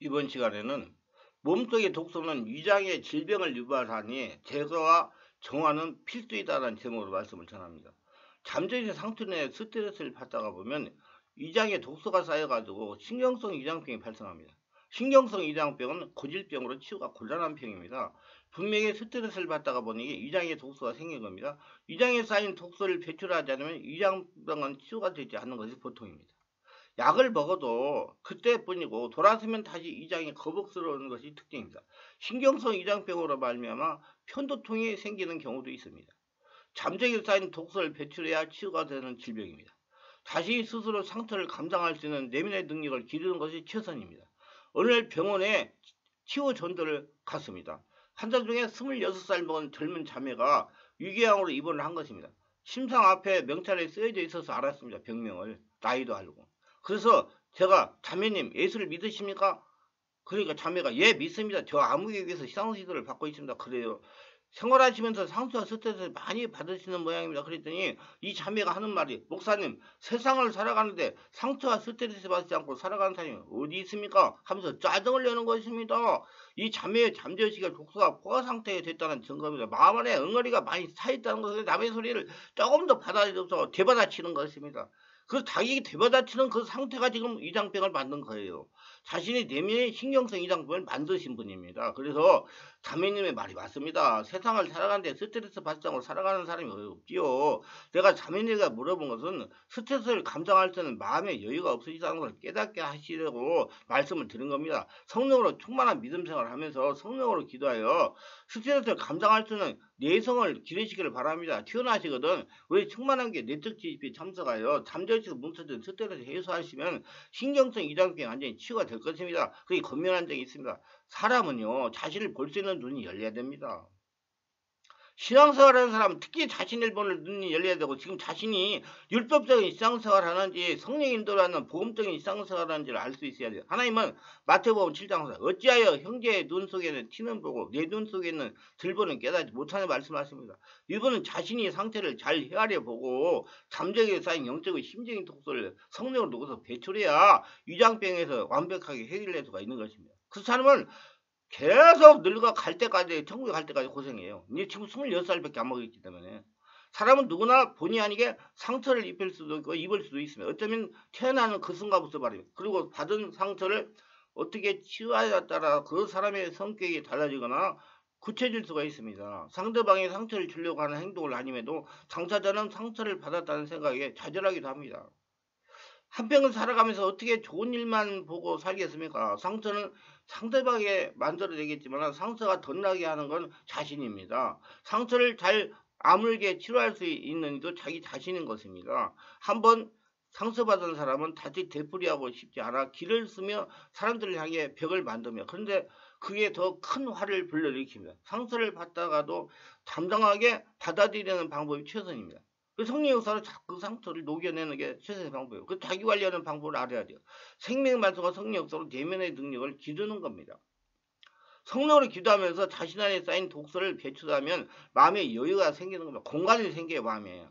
이번 시간에는 몸속의 독소는 위장의 질병을 유발하니 제거와 정화는 필수이다라는 제목으로 말씀을 전합니다. 잠재적 상태 내에 스트레스를 받다가 보면 위장에 독소가 쌓여가지고 신경성 위장병이 발생합니다. 신경성 위장병은 고질병으로 치유가 곤란한 병입니다. 분명히 스트레스를 받다가 보니 위장에 독소가 생긴 겁니다. 위장에 쌓인 독소를 배출하지 않으면 위장병은 치유가 되지 않는 것이 보통입니다. 약을 먹어도 그때뿐이고 돌아서면 다시 위장이 거북스러운 것이 특징입니다. 신경성 위장병으로 말미암아 편도통이 생기는 경우도 있습니다. 잠재기에 쌓인 독소를 배출해야 치유가 되는 질병입니다. 자신이 스스로 상처를 감당할 수 있는 내면의 능력을 기르는 것이 최선입니다. 오늘 병원에 치유 전도를 갔습니다. 환자 중에 26살 먹은 젊은 자매가 위궤양으로 입원을 한 것입니다. 심상 앞에 명찰에 쓰여져 있어서 알았습니다. 병명을. 나이도 알고. 그래서 제가 자매님 예수를 믿으십니까? 그러니까 자매가 예 믿습니다. 저 아무개 위해서 시상시도를 받고 있습니다. 그래요. 생활하시면서 상처와 스트레스를 많이 받으시는 모양입니다. 그랬더니 이 자매가 하는 말이 목사님 세상을 살아가는데 상처와 스트레스 받지 않고 살아가는 사람이 어디 있습니까? 하면서 짜증을 내는 것입니다. 이 자매의 잠재의식의 독소가 포화 상태에 됐다는 증거입니다. 마음 안에 응어리가 많이 차있다는 것을 남의 소리를 조금 더 받아들여서 되받아치는 것입니다. 그 자기 되받아치는 그 상태가 지금 위장병을 만든 거예요. 자신이 내면의 신경성 위장병을 만드신 분입니다. 그래서 자매님의 말이 맞습니다. 세상을 살아가는데 스트레스 받지 않고 살아가는 사람이 없지요. 내가 자매님에게 물어본 것은 스트레스를 감당할 때는 마음의 여유가 없으시다는 걸 깨닫게 하시려고 말씀을 드린 겁니다. 성령으로 충만한 믿음 생활을 하면서 성령으로 기도하여 스트레스를 감당할 수 있는 내성을 기르시기를 바랍니다. 튀어나시거든 우리 충만한 게 내적 지식에 참석하여 잠재의식 뭉쳐진 스트레스 해소하시면 신경성 위장병 완전히 치유가 될 것입니다. 그게 건면한 적이 있습니다. 사람은요 자신을 볼 수 있는 눈이 열려야 됩니다. 신앙생활하는 사람은 특히 자신을 보는 눈이 열려야 되고 지금 자신이 율법적인 신앙생활을 하는지 성령 인도를 하는 복음적인 신앙생활을 하는지를 알 수 있어야 돼요. 하나님은 마태복음 7장 4 어찌하여 형제의 눈 속에는 티는 보고 내 눈 속에는 들보는 깨닫지 못하는 말씀하십니다. 이분은 자신이 상태를 잘 헤아려 보고 잠재기에 쌓인 영적인 심적인 독소를 성령으로 녹여서 배출해야 위장병에서 완벽하게 해결될 수가 있는 것입니다. 그 사람은 계속 늙어갈 때까지 천국에 갈 때까지 고생해요. 이제 지금 26살밖에 안 먹었기 때문에 사람은 누구나 본의 아니게 상처를 입을 수도 있고 입을 수도 있습니다. 어쩌면 태어나는 그 순간부터 말이에요. 그리고 받은 상처를 어떻게 치유하냐에 따라 그 사람의 성격이 달라지거나 굳혀질 수가 있습니다. 상대방의 상처를 주려고 하는 행동을 아님에도 당사자는 상처를 받았다는 생각에 좌절하기도 합니다. 한평을 살아가면서 어떻게 좋은 일만 보고 살겠습니까? 상처는 상대방에 만들어내겠지만 상처가 덧나게 하는 건 자신입니다. 상처를 잘 아물게 치료할 수 있는 이도 자기 자신인 것입니다. 한번 상처받은 사람은 다시 되풀이하고 싶지 않아 길을 쓰며 사람들을 향해 벽을 만들며 그런데 그게 더 큰 화를 불러일으킵니다. 상처를 받다가도 담당하게 받아들이는 방법이 최선입니다. 그 성령 역사로 그 상처를 녹여내는 게 최선의 방법이에요. 그 자기 관리하는 방법을 알아야 돼요. 생명 말씀과 성령 역사로 내면의 능력을 기르는 겁니다. 성령으로 기도하면서 자신 안에 쌓인 독소를 배출하면 마음의 여유가 생기는 겁니다. 공간이 생겨요, 마음에.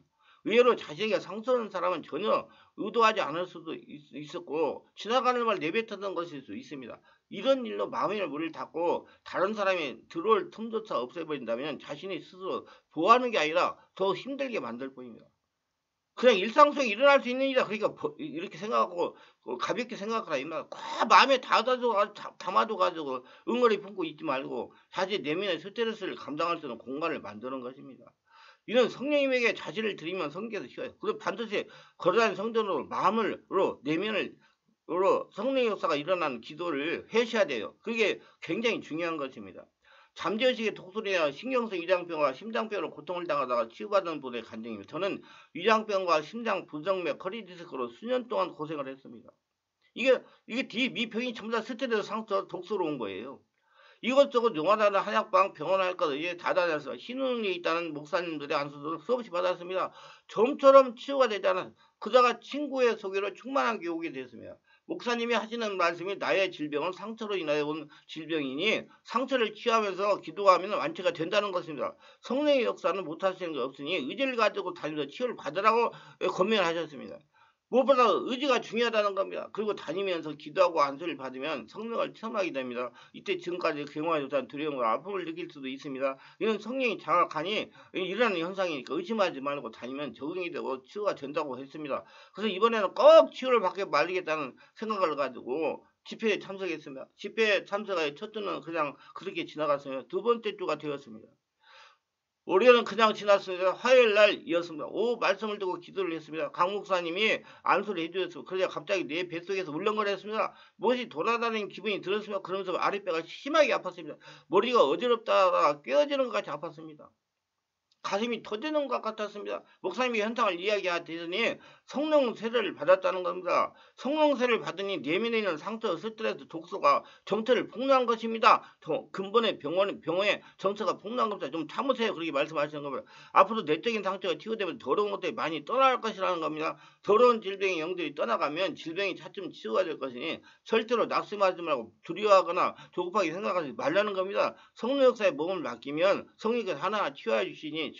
의외로 자신에게 상처는 사람은 전혀 의도하지 않을 수도 있었고 지나가는 말 내뱉었던 것일 수 있습니다. 이런 일로 마음의 문을 닫고 다른 사람이 들어올 틈조차 없애버린다면 자신이 스스로 보호하는 게 아니라 더 힘들게 만들 뿐입니다. 그냥 일상 속에 일어날 수 있는 일이다. 그러니까 이렇게 생각하고 가볍게 생각하라 이 말. 꼭 마음에 담아둬가지고 응어리 품고 있지 말고 자신 내면의 스트레스를 감당할 수 있는 공간을 만드는 것입니다. 이는 성령님에게 자신을 드리면 성경에서 쉬워요. 그리고 반드시 거룩한 성전으로 마음으로 내면으로 성령의 역사가 일어나는 기도를 하셔야 돼요. 그게 굉장히 중요한 것입니다. 잠재의식의 독소리나 신경성 위장병과 심장병으로 고통을 당하다가 치유받은 분의 간증입니다. 저는 위장병과 심장 부정맥 허리 디스크로 수년 동안 고생을 했습니다. 이게 미병이 전부 다 스트레스 상처 독소로 온 거예요. 이것저것 영화다는 한약방 병원할까 이제 다 다녀서 신흥에 있다는 목사님들의 안수도 수없이 받았습니다. 점처럼 치유가 되지 않은 그자가 친구의 소개로 충만한 교육이 됐습니다. 목사님이 하시는 말씀이 나의 질병은 상처로 인하여 온 질병이니 상처를 치유하면서 기도하면 완치가 된다는 것입니다. 성령의 역사는 못하시는 게 없으니 의지를 가지고 다니면서 치유를 받으라고 권면하셨습니다. 무엇보다 의지가 중요하다는 겁니다. 그리고 다니면서 기도하고 안수를 받으면 성령을 체험하게 됩니다. 이때 지금까지 경험하지 못한 두려움과 아픔을 느낄 수도 있습니다. 이런 성령이 장악하니 일어나는 현상이니까 의심하지 말고 다니면 적응이 되고 치유가 된다고 했습니다. 그래서 이번에는 꼭 치유를 받게 말리겠다는 생각을 가지고 집회에 참석했습니다. 집회에 참석의 첫 주는 그냥 그렇게 지나갔습니다. 두 번째 주가 되었습니다. 월요일은 그냥 지났습니다. 화요일 날이었습니다. 오후 말씀을 듣고 기도를 했습니다. 강 목사님이 안수를 해주셨습니다. 그러자 갑자기 내 뱃속에서 울렁거렸습니다. 무엇이 돌아다니는 기분이 들었습니다. 그러면서 아랫배가 심하게 아팠습니다. 머리가 어지럽다가 꿰어지는 것 같이 아팠습니다. 가슴이 터지는 것 같았습니다. 목사님이 현상을 이야기하더니 성령세를 받았다는 겁니다. 성령세를 받으니 내면에 있는 상처, 스트레스, 독소가 정체를 폭로한 것입니다. 근본의 병원의 정체가 폭로한 겁니다. 좀 참으세요. 그렇게 말씀하시는 겁니다. 앞으로 내적인 상처가 치유되면 더러운 것들이 많이 떠날 것이라는 겁니다. 더러운 질병의 영들이 떠나가면 질병이 차츰 치유가 될 것이니 절대로 낙심하지 말고 두려워하거나 조급하게 생각하지 말라는 겁니다. 성령 역사에 몸을 맡기면 성령께서 하나하나 치유해 주시니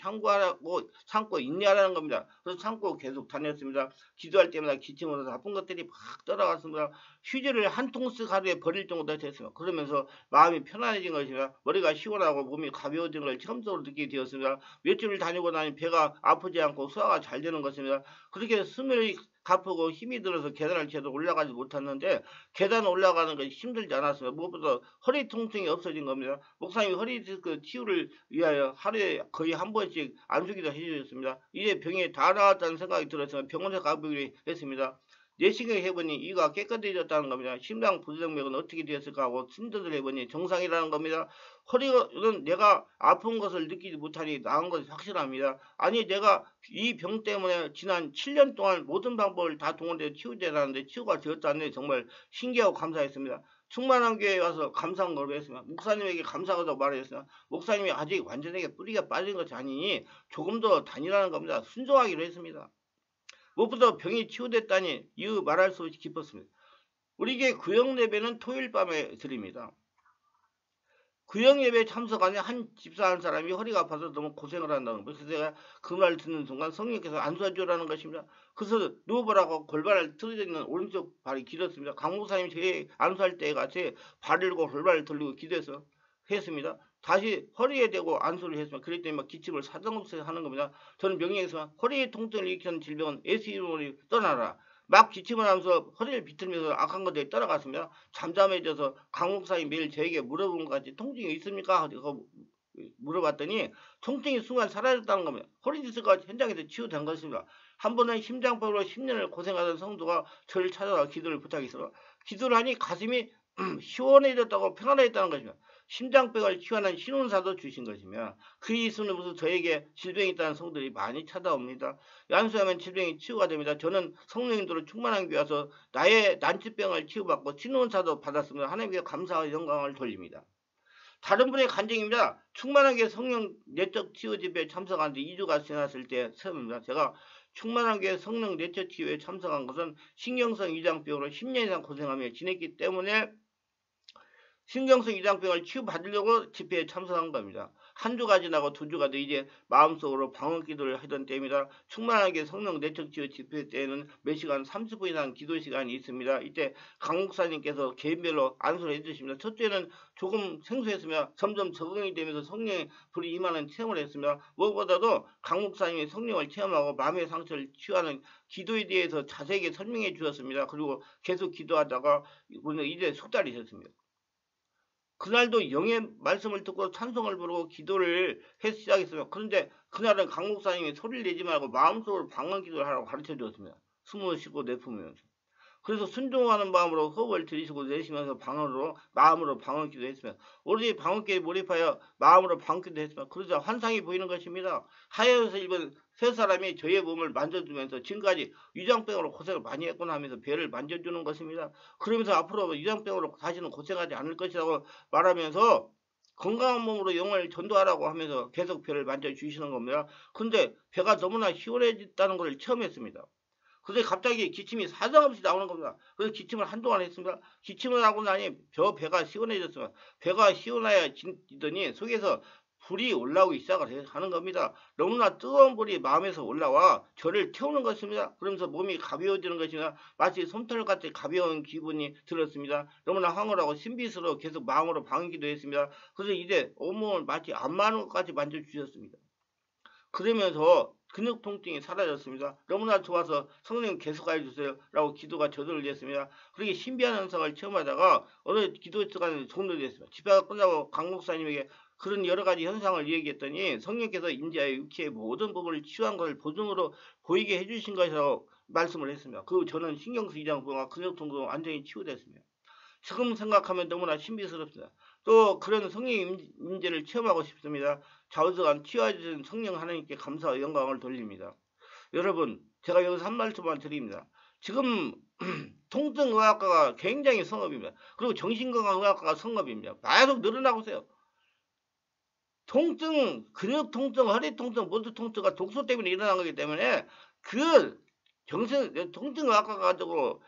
참고 인내하라는 겁니다. 그래서 참고 계속 다녔습니다. 기도할 때마다 기침으로 나쁜 것들이 막 떠나갔습니다. 휴지를 한 통씩 하루에 버릴 정도가 됐습니다. 그러면서 마음이 편안해진 것입니다. 머리가 시원하고 몸이 가벼워진 걸 처음으로 느끼게 되었습니다. 며칠을 다니고 나니 배가 아프지 않고 소화가 잘 되는 것입니다. 그렇게 스멜이 가쁘고 힘이 들어서 계단을 계속 올라가지 못했는데 계단 올라가는 것이 힘들지 않았습니다. 무엇보다 허리 통증이 없어진 겁니다. 목사님이 허리 디스크 치유를 위하여 하루에 거의 한 번씩 안수기도 해주셨습니다. 이제 병이 다 나았다는 생각이 들었으면 병원에 가보기로 했습니다. 내시경을 해보니 이가 깨끗해졌다는 겁니다. 심장 부정맥은 어떻게 되었을까 하고 심전을 해보니 정상이라는 겁니다. 허리는 내가 아픈 것을 느끼지 못하니 나은 것이 확실합니다. 아니 내가 이 병 때문에 지난 7년 동안 모든 방법을 다 동원되어 치유되라는데 치유가 되었다는데 정말 신기하고 감사했습니다. 충만한 교회에 와서 감사한 걸로 했습니다. 목사님에게 감사하다고 말했습니다. 목사님이 아직 완전하게 뿌리가 빠진 것이 아니니 조금 더 다니라는 겁니다. 순종하기로 했습니다. 무엇보다 병이 치유됐다니 이유 말할 수 없이 기뻤습니다. 우리 교회 구역 예배는 토요일 밤에 드립니다. 구역 예배에 참석하는 한 집사 한 사람이 허리가 아파서 너무 고생을 한다는 거예요. 그래서 제가 그 말을 듣는 순간 성령께서 안수해 주라는 것입니다. 그래서 누워보라고 골반을 틀어져 있는 오른쪽 발이 길었습니다. 강 목사님이 제 안수할 때 같이 발을 들고 골반을 들고 기도해서 했습니다. 다시 허리에 대고 안수를 했습니다. 그랬더니 때문에 기침을 사정없이 하는 겁니다. 저는 명령했지만 허리의 통증을 일으키는 질병은 예수 이름으로 떠나라. 막 기침을 하면서 허리를 비틀면서 악한 것들이 떠나갔습니다. 잠잠해져서 강 목사님 매일 저에게 물어본 것 같이 통증이 있습니까? 물어봤더니 통증이 순간 사라졌다는 겁니다. 허리 디스크가 현장에서 치유된 것입니다. 한 번은 심장병으로 10년을 고생하던 성도가 저를 찾아와 기도를 부탁했어요. 기도를 하니 가슴이 시원해졌다고 평안해졌다는 것입니다. 심장병을 치유하는 신원사도 주신 것이며 그 예수님으로서 저에게 질병이 있다는 성들이 많이 찾아옵니다. 안수하면 질병이 치유가 됩니다. 저는 성령님들로 충만한 교회 와서 나의 난치병을 치유받고 신원사도 받았습니다. 하나님께 감사와 영광을 돌립니다. 다른 분의 간증입니다. 충만한 교회 성령 내적 치유 집회에 참석하는데 2주가 지났을 때 처음입니다. 제가 충만한 교회 성령 내적 치유에 참석한 것은 신경성 위장병으로 10년 이상 고생하며 지냈기 때문에 신경성 위장병을 치유받으려고 집회에 참석한 겁니다. 한 주가 지나고 두 주가 돼 이제 마음속으로 방언 기도를 하던 때입니다. 충만하게 성령 내적 치유 집회 때에는 몇 시간 30분 이상 기도 시간이 있습니다. 이때 강 목사님께서 개인별로 안수를 해주십니다. 첫 주에는 조금 생소했으며 점점 적응이 되면서 성령의 불이 임하는 체험을 했습니다. 무엇보다도 강 목사님이 성령을 체험하고 마음의 상처를 치유하는 기도에 대해서 자세하게 설명해 주었습니다. 그리고 계속 기도하다가 오늘 이제 숙달이 됐습니다. 그날도 영의 말씀을 듣고 찬송을 부르고 기도를 해서 시작했습니다. 그런데 그날은 강 목사님이 소리를 내지 말고 마음속으로 방언 기도를 하라고 가르쳐 주었습니다. 숨을 쉬고 내뿜으면서. 그래서 순종하는 마음으로 호흡을 들이쉬고 내쉬면서 방언으로 마음으로 방언 기도했으며 오로지 방언기에 몰입하여 마음으로 방언 기도했으며 그러자 환상이 보이는 것입니다. 하얀옷을 입은 세 사람이 저의 몸을 만져주면서 지금까지 위장병으로 고생을 많이 했구나 하면서 배를 만져주는 것입니다. 그러면서 앞으로 위장병으로 다시는 고생하지 않을 것이라고 말하면서 건강한 몸으로 영을 전도하라고 하면서 계속 배를 만져주시는 겁니다. 근데 배가 너무나 시원해졌다는 것을 처음 했습니다. 그래서 갑자기 기침이 사정없이 나오는 겁니다. 그래서 기침을 한동안 했습니다. 기침을 하고 나니 배가 시원해졌습니다. 배가 시원해지더니 속에서 불이 올라오기 시작을 하는 겁니다. 너무나 뜨거운 불이 마음에서 올라와 저를 태우는 것입니다. 그러면서 몸이 가벼워지는 것입니다. 마치 솜털같이 가벼운 기분이 들었습니다. 너무나 황홀하고 신비스러워 계속 마음으로 반기도 했습니다. 그래서 이제 온몸을 마치 안마하는 것까지 만져주셨습니다. 그러면서 근육 통증이 사라졌습니다. 너무나 좋아서 성령 계속 해주세요 라고 기도가 저절로 됐습니다. 그렇게 신비한 현상을 체험하다가 어느 기도 시간에 종료됐습니다. 집회가 끝나고 강 목사님에게 그런 여러 가지 현상을 얘기했더니 성령께서 인자의 육체의 모든 부분을 치유한 것을 보증으로 보이게 해주신 것이라고 말씀을 했습니다. 그 저는 신경 쓰이지 않고 근육 통증 완전히 치유됐습니다. 지금 생각하면 너무나 신비스럽습니다. 또 그런 성령의 임재를 체험하고 싶습니다. 좌우지간 치유해주신 성령 하나님께 감사와 영광을 돌립니다. 여러분, 제가 여기서 한 말씀만 드립니다. 지금 통증의학과가 굉장히 성업입니다. 그리고 정신건강의학과가 성업입니다. 계속 늘어나고 있어요. 통증, 근육 통증, 허리 통증, 모두 통증가 독소 때문에 일어난 거기 때문에 그 통증의학과 가지고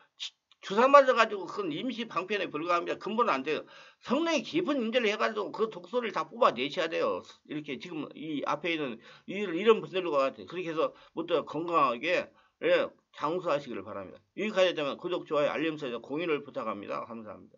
주사 맞아가지고 그건 임시 방편에 불과합니다. 근본은 안 돼요. 성령이 깊은 임재를 해가지고 그 독소를 다 뽑아내셔야 돼요. 이렇게 지금 이 앞에 있는 이런 분들과 같아요. 그렇게 해서 모두 건강하게 장수하시기를 바랍니다. 유익하셨다면 구독, 좋아요, 알림 설정, 공유를 부탁합니다. 감사합니다.